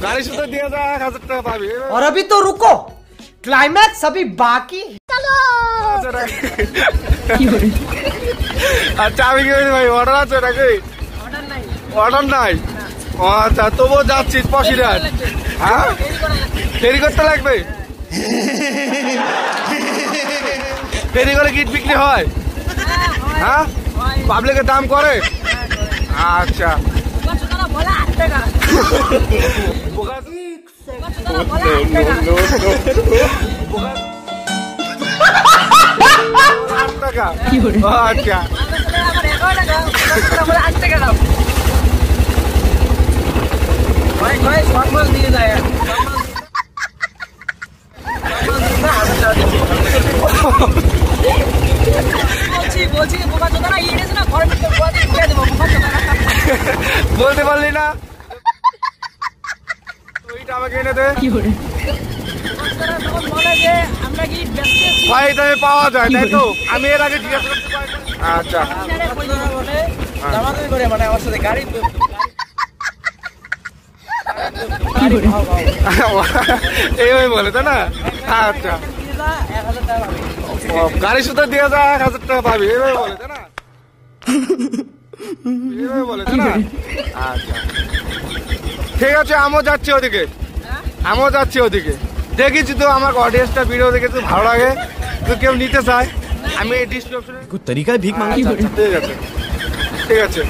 गाड़ी से तो दिया था 1000 টাকা পাবি। और अभी तो रुको, क्लाइमैक्स अभी बाकी। चलो আচ্ছা আমি কি ভাই অর্ডার আছে নাকি? অর্ডার নাই। আচ্ছা তবুও যাচ্ছিস পশিরাট? হ্যাঁ দেরি করতে লাগবে। দেরি করে গিট বিক্রি হয়? হ্যাঁ পাবলিকের দাম করে? আচ্ছা আচ্ছা বলতে পারলি না? ওইটা আমাকে এনে দে। ভাই এটা পাওয়া যায় তাই তো? আমি এর আগে জিজ্ঞাসা করতে পারি। আচ্ছা মানে আমার সাথে গাড়ি এইভাবে বলে তাই না? আচ্ছা গাড়ি শুধু দিয়ে যা 1000 টাকা পাবি এইভাবে বলে তাই না? এইভাবে বলে তাই না? আচ্ছা ঠিক আছে আমিও যাচ্ছি ওদিকে। আমিও যাচ্ছি ওদিকে। দেখেছি তো আমার অডিয়েন্সটা ভিডিও দেখে তো ভালো লাগে, তো কেউ নিতে চায় আমি এই ডিসক্রিপশনে तरीका भीख मांगने। ঠিক আছে ঠিক আছে।